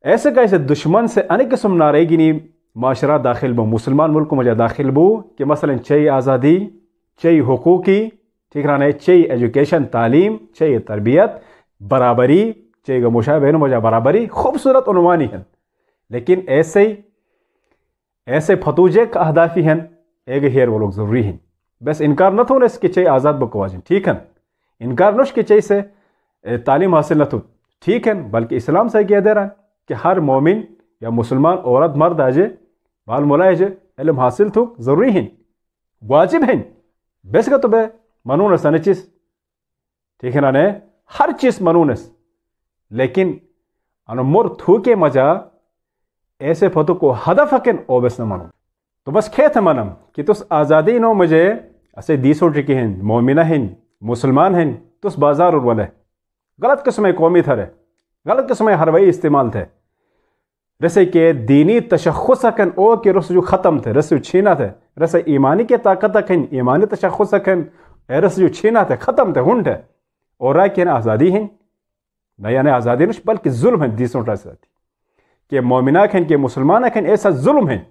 ایسے کیسے دشمن سے انیک قسم ناریگینی معاشرہ داخل بو مسلمان ملک مجھے داخل بو کہ مثلا چی آزادی چی حقوقی ٹھیک رہنا ہے چی ایجوکیشن تعلیم چی تربیت برابری چی گا مشابہن مجھے برابری خوبصورت عنوانی ہیں لیکن ایسے فتوجے کا اہدافی ہیں ایک ہیر وہ لوگ ضروری ہیں بس انکار نہ تھو اس کہ چی آزاد بکواجن ٹھیک ہے انکار نوش کہ چی سے تعلیم حاصل نہ تھو ٹھیک ہے بلکہ اسلام سے کہہ دے رہا ہے کہ ہر مومن یا مسلمان عورت مرد آجے بال مولا آجے علم حاصل تھو ضروری ہیں واجب ہیں بس کا تو بے منونس ہے چیز ٹھیک ہے نا ہر چیز منونس لیکن انو مر تھو کے مجا ایسے فتو کو ہدف کن او بس نہ منو تو بس کھیت منم کہ تس آزادی نو مجھے اسے دیسو ٹکی ہیں مومنہ ہیں مسلمان ہیں تس بازار اور والے غلط قسم قومی تھرے غلط قسم حروی استعمال تھے رسے کہ دینی تشخص کن او کہ رس جو ختم تھے رس جو چھینا تھے رسے ایمانی کے طاقت کن ایمانی تشخص کن رس جو چھینا تھے ختم تھے ہنڈ ہے اور رائے کہ آزادی ہیں نہ یعنی آزادی نہیں بلکہ ظلم ہے دیسوں ٹاسی کہ مومنہ کھن کہ مسلمانہ کھن ایسا ظلم ہے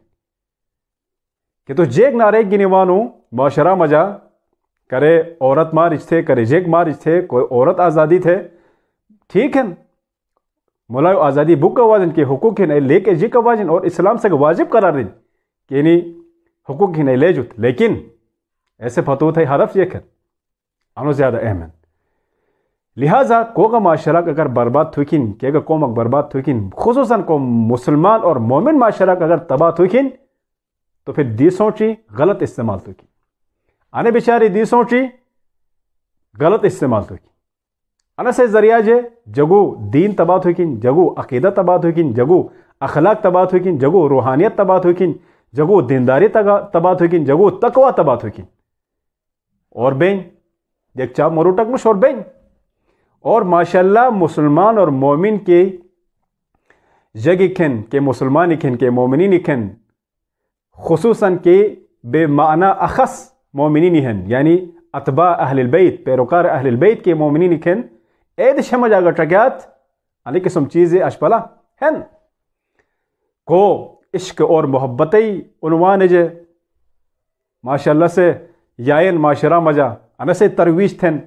کہ تو جیگ نارے گنیوانو معاشرہ مجا کرے عورت مارج تھے کرے جیگ مارج تھے کوئی عورت آزادی تھے ٹھیک ہے ملائو آزادی بک کا واجن کے حقوق ہی نہیں لے کے جی کا واجن اور اسلام سے واجب قرار دیں کہ نہیں حقوق ہی نہیں لے جت لیکن ایسے فتو تھے ہدف یہ کر انو زیادہ اہم ہے لہٰذا کو کا معاشرہ اگر برباد تھوکن کہ اگر قوم برباد تھوکن خصوصاً کو مسلمان اور مومن معاشرہ اگر تباہ تھوکن تو پھر دی سوچی غلط استعمال تھوکی آنے بیچاری دی سوچی غلط استعمال تھوکی انا سے ذریعہ جے جگو دین تباہ تھوکن جگو عقیدہ تباہ تھوکن جگو اخلاق تباہ تھوکن جگو روحانیت تباہ تھوکن جگو دینداری تباہ تھوکن جگو تقوی تباہ تھوکن اور بین دیکھ چاپ مروٹک مش اور بین اور ماشاءاللہ مسلمان اور مومن کے جگہ کھن کے مسلمان کھن کے مومنین کھن خصوصاً کے بے معنی اخص مومنین ہیں یعنی اتباع اہل البیت پیروکار اہل البیت کے مومنین کھن اید شمج آگا ٹکیات علی قسم چیزیں اشپلا ہیں کو عشق اور محبتی عنوان جے ماشاءاللہ سے یائن معاشرہ مجا انا سے ترویج تھن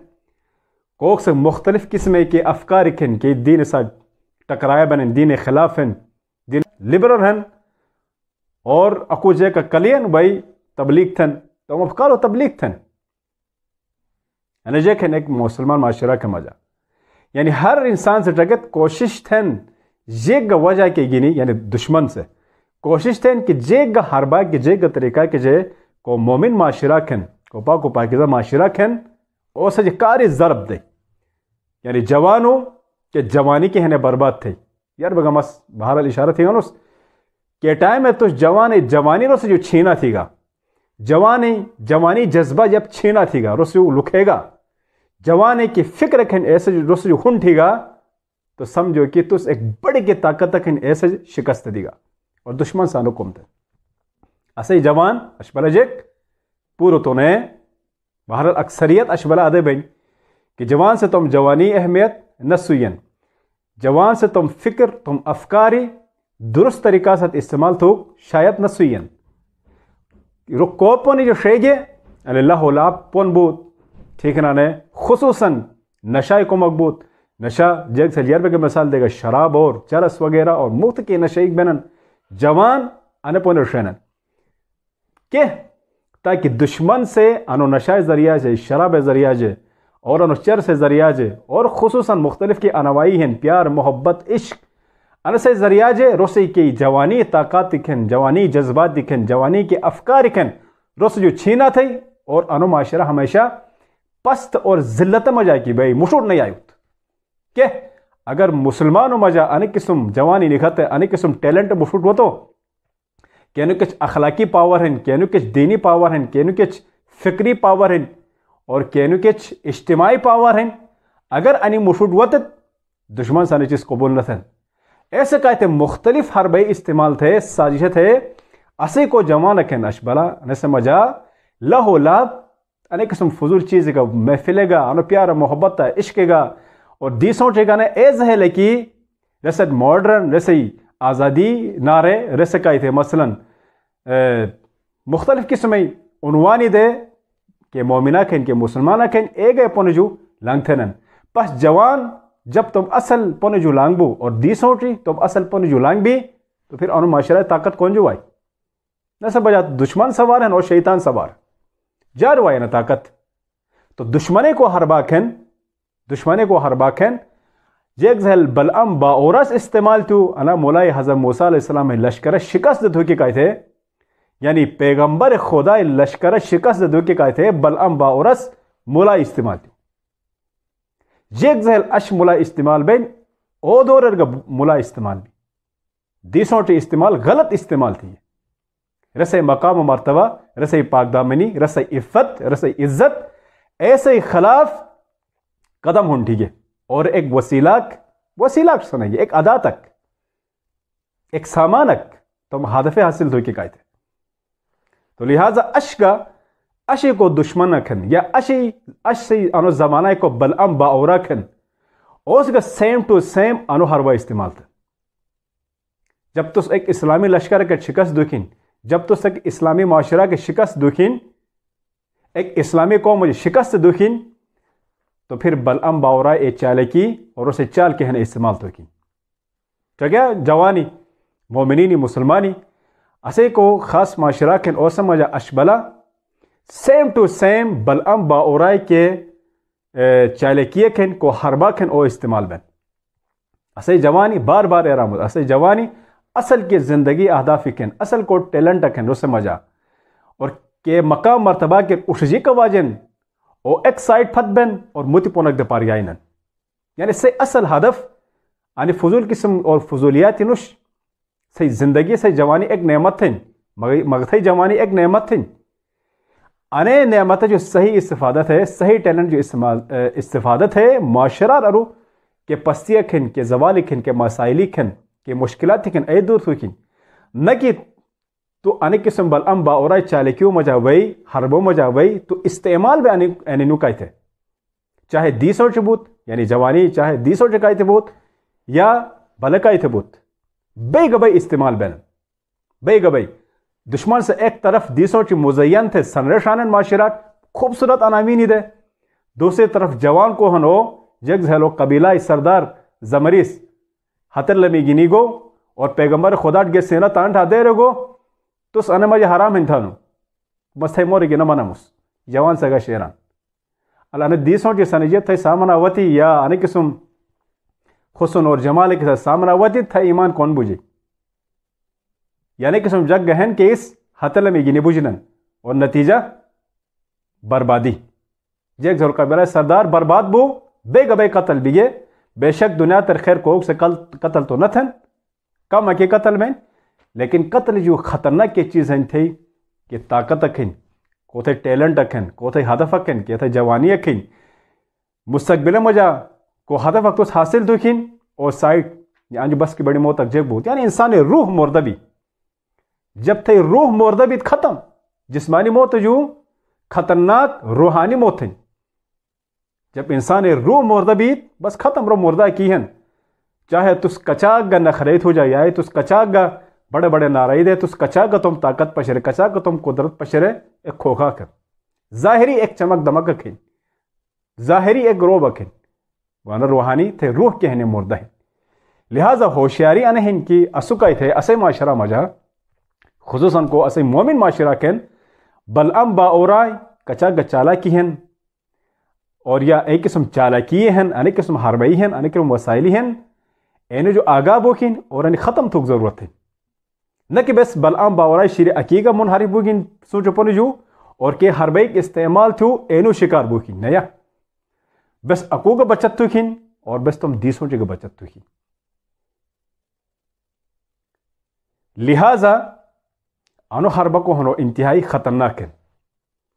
کوک سے مختلف قسمیں کے افکار کھن کہ دین سا ٹکرایا بنن دین خلاف ہیں دین لبرل ہیں اور اکو جے کا کلین بھائی تبلیغ تھن تو افکار و تبلیغ تھن یعنی جے کھن ایک مسلمان معاشرہ کا مجا یعنی ہر انسان سے ٹکت کوشش تھن جیگ گا وجہ کے گینی یعنی دشمن سے کوشش تھن کہ جیگ گا حربا کہ جیگ گا طریقہ کہ جے کو مومن معاشرہ کھن کو پاک و پاکیزہ معاشرہ کھن اور سج کاری ضرب دے یعنی جوانوں کہ جوانی کے ہنے برباد تھے یار بگا مس بہرحال اشارہ تھی گا کہ ٹائم ہے تو جوانی رو سے جو چھینا تھی گا جوانی جذبہ جب چھینا تھی گا رو سے لکھے گا جوانے کی فکر کھن ایسے رو سے جو ہن تھی گا تو سمجھو کہ تو ایک بڑی کی طاقت کھن ایسے شکست دی گا اور دشمن سانو کمتے اسے جوان اشبلا جیک پورو تو نے بہرحال اکثریت اشبلا ادے بین کہ جوان سے تم جوانی اہمیت نہ سوئین جوان سے تم فکر تم افکاری درست طریقہ سے استعمال تو شاید نہ سوئین رکو پونی جو شیگے اللہ اللہ پون بود ٹھیک ہے نا خصوصاً نشہ کو مقبوط نشہ جگ سے جربے کے مثال دے گا شراب اور چرس وغیرہ اور مفت کے نشہ ایک بنن جوان انے پون رشنن کہ تاکہ دشمن سے انو نشہ ذریعہ جے شراب ذریعہ جے اور انو چر سے ذریعہ جے اور خصوصاً مختلف کی انوائی ہیں پیار محبت عشق ان سے ذریعہ جے رسی کی جوانی طاقت دکھن جوانی جذبات دکھن جوانی کے افکار دکھن رس جو چھینا تھی اور انو معاشرہ ہمیشہ پست اور ذلت مجا کی بھائی مشہور نہیں آئی کہ اگر مسلمانوں مجا انیک قسم جوانی نکھتے انیک قسم ٹیلنٹ مشہور ہو تو کینو کچھ اخلاقی پاور ہیں کینو کچھ دینی پاور ہیں کینو کچھ فکری پاور ہیں اور کینو کچھ اجتماعی پاور ہیں اگر انی مشہور ہوتے دشمن سانی چیز قبول نہ تھے ایسے کہتے مختلف حربے استعمال تھے سازشیں تھے اسے کو جمع رکھیں اشبلا نسے مجا لہو لاب انیک قسم فضول چیز کا محفلے گا انو پیار محبت عشق گا اور دی سوچے گا نا اے زہلے کی رسد ماڈرن رسی آزادی نعرے رسکائی تھے مثلا مختلف قسم عنوانی دے کہ مومنہ کھن کہ مسلمانہ کھن اے گئے پونجو لانگ تھنن پس جوان جب تم اصل پونجو لانگ بو اور دی سوٹری تم اصل پونجو لانگ بھی تو پھر انہوں معاشرہ طاقت کون جو آئی نہ سب بجا دشمن سوار ہیں اور شیطان سوار جار وائے نا طاقت تو دشمنے کو ہر باکھن جیک زہل بلعم با اورس استعمال تو انا مولائی حضرت موسیٰ علیہ السلام لشکر شکست دھو کے کہے تھے یعنی پیغمبر خدا لشکر شکست دھو کے کہے تھے بلعم با اورس مولائی استعمال تو جیک زہل اش مولائی استعمال بین او دور ارگا مولائی استعمال بھی دیسوں ٹی استعمال غلط استعمال تھی رسے مقام و مرتبہ رسے پاک دامنی رسے عفت رسے عزت ایسے خلاف قدم ہن ٹھیک ہے اور ایک وسیلہ سنائیے ایک ادا تک ایک سامانک تم ہدف حاصل دھو کے کہتے تھے تو لہٰذا اشی کو دشمن کھن یا اشی انو زمانہ کو بلعم با اورا کھن اس کا سیم ٹو سیم انو ہروا استعمال تھا جب تو ایک اسلامی لشکر کے شکست دکھیں جب تو ایک اسلامی معاشرہ کے شکست دکھیں ایک اسلامی قوم شکست دکھیں تو پھر بلعم باورا اے چالے کی اور اسے چال کے ہن استعمال تو کی چگیا جوانی مومنینی مسلمانی اسے کو خاص معاشرہ کن او سمجھا اشبلا سیم ٹو سیم بلعم باورا کے چالے کیے کن کو ہربا کن او استعمال بن اسے جوانی بار بار ارامت اسے جوانی اصل کی زندگی اہدافی کن اصل کو ٹیلنٹ کن رس مجا اور کہ مقام مرتبہ کے اٹھجی کا واجن او ایک سائڈ پھت بن اور متی پونک دے پاری آئینن یعنی سے اصل ہدف یعنی فضول قسم اور فضولیات نش سے زندگی سے جوانی ایک نعمت تھیں مغتھی جوانی ایک نعمت تھیں انے نعمت جو صحیح استفادت ہے صحیح ٹیلنٹ جو استفادت ہے معاشرہ ررو کہ پستیاں کھن کہ زوالی کھن کہ مسائلی کھن کہ مشکلات کھن اے دور تو کھن نہ کہ تو انیک قسم بلعم با اورای چالے کیوں مجا وئی حربوں مجا وئی تو استعمال بھی انینو کہتے چاہے دیسوں چبوت یعنی جوانی چاہے دیسوں چکایتے بوت یا بلکایتے بوت بے گبئی استعمال بین بے گبئی دشمن سے ایک طرف دیسوں چی مزین تھے سنرشانن معاشرات خوبصورت عناوینی دے دوسری طرف جوان کو ہنو جگ زہلو قبیلہ سردار زمریس حتر لمی گینی گو اور پیغمبر خدا کے سینہ تانٹا دے رگو تو اس انما یہ حرام انتھانو بس ہے موری گنا مناموس جوان سگا شیران اللہ نے دیسوں کی سنجیت تھے سامنا وطی یا آنے قسم حسن اور جمال کے ساتھ سامنا وطی تھا ایمان کون بوجھے یعنی قسم جگ گہن کے اس حتل میں گینی بوجھنن اور نتیجہ بربادی جیک ضرور قبیلہ سردار برباد بو بے گبے قتل بھی گئے بے شک دنیا تر خیر کوک سے قتل تو نہ تھن کم اکی قتل میں لیکن قتل جو خطرناک کی چیز ہیں تھی کہ طاقت اکھن کو تھے ٹیلنٹ اکھن کو تھے ہدف اکھن کہ تھے جوانی اکھن مستقبل مجا کو ہدف اکتوس حاصل دکھن اور سائٹ یعنی بس کی بڑی موت اک جگ بہت یعنی انسان روح مردبی جب تھے روح مردبی ختم جسمانی موت جو خطرناک روحانی موت ہیں جب انسان روح مردبی بس ختم رو مردہ کی ہیں چاہے تس کچاک گا نخریت ہو جائے یا تس کچاک گا بڑے بڑے نارائی دے تس کچاک گا تم طاقت پشرے کچاک گا تم قدرت پشرے ایک کھوکھا کر ظاہری ایک چمک دمک کھین ظاہری ایک گروب اکھن وانا روحانی تھے روح کے ہنے مردہ ہیں لہذا ہوشیاری انہن کی اسکائی تھے اسے معاشرہ مجا خصوصاً کو اسے مومن معاشرہ کن بلعم با اورائی کچاک گا چالا کی ہیں اور یا ایک قسم چالاکی ہیں انیک قسم حربئی ہیں انیک قسم وسائلی ہیں اینو جو آگاہ بوکین اور انہیں ختم تھوک ضرورت ہے نہ کہ بس بلعم باورائی شیر عقیقہ منحرف بوکین سوچو پونی جو اور کہ حربئی کے استعمال تھو اینو شکار بوکین نیا بس اکو کا بچت تو کھین اور بس تم دیسوں کا بچت تو کھین لہذا انو حربہ کو ہنو انتہائی خطرناک ہے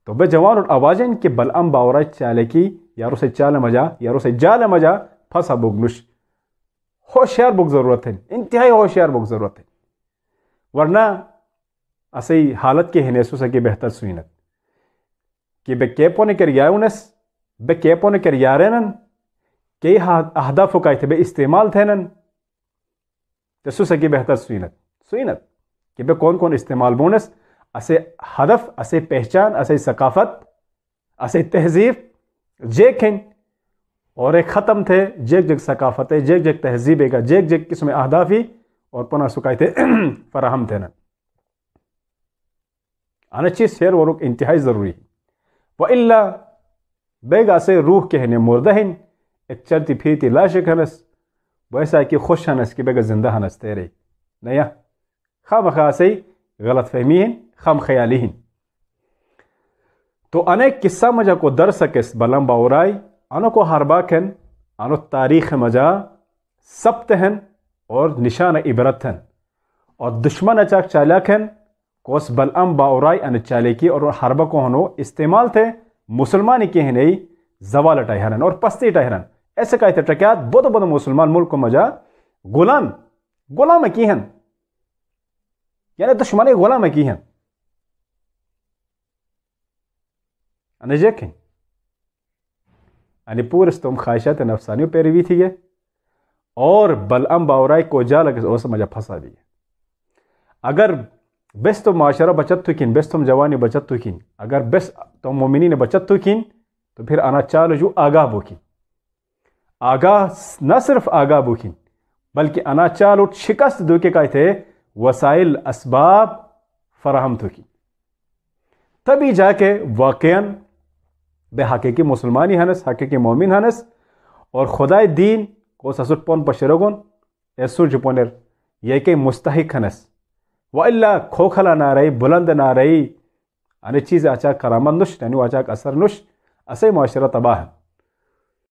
تو بے جوان اور آوازیں کہ بلعم باورائی چالے کی یارو سے چال مجا یارو سے جال مجا پھسا بگنش ہوشیار بک ضرورت ہے انتہائی ہوشیار بک ضرورت ہے ورنہ اسی حالت کے ہنیسو سے کہ بہتر سوینت کہ بے کیپونے کر یاونس بے کیپونے کر یارنن کئی اہداف کا بے استعمال تھینن تسو سکی بہتر سوینت کہ بے کون کون استعمال بونس اسے ہدف اسے پہچان اسے ثقافت اسے تہذیب جیکھن اور ایک ختم تھے جیک جگ ثقافت جیک جگ تہذیب کا جیک جگ قسم اہدافی اور پناہ سکائی تھے فراہم تھے نا انا چیز شیر ورک انتہائی ضروری و الا بیگا سے روح کہنے مردہن ایک چلتی پھیتی لاشک ہنس ویسا کہ خوش ہنس کہ بیگا زندہ ہنس تیرے نیا خام خاصی غلط فہمی ہیں خام خیالی ہیں تو انیک قصہ مجھا کو در سکس بلم باورائی انو کو ہرباکن انو تاریخ مجا سبت ہیں اور نشان عبرت ہیں اور دشمن اچاک چالاکن کوس بلعم باورائی ان چالیکی اور حربہ کو ہنو استعمال تھے مسلمانی کی ہیں نہیں زوال ٹائہرن اور پستی ٹائہرن ایسے کہتے ٹکیات بودو بودو مسلمان ملک کو مجا غلام کی ہیں یعنی دشمنی غلام کی ہیں انہیں جیکھیں یعنی پورستم خواہشات نفسانیوں پیروی تھی ہے اور بلعم باورائی کو جا لگے اسے مجا پھنسا بھی ہے اگر بس تو معاشرہ بچت تو کن بس تم جوانی بچت تو کن اگر بس تم مومنین بچت تو کن تو پھر انا چالو جو آگاہ بوکن آگاہ نہ صرف آگاہ بوکن بلکہ انا چالو شکست دو کے کہتے وسائل اسباب فراہم تو کن تبھی جا کے واقعاً بے حقیقی مسلمانی ہنس حقیقی مومن ہنس اور خدای دین کو سسٹ پون پشرگون ایسو جپونر یہ کہ مستحق ہنس و اللہ کھوکھلا نہ رہی بلند نہ رہی انہیں چیز اچاک کرامت نش یعنی اچاک اثر نش اسے معاشرہ تباہ ہے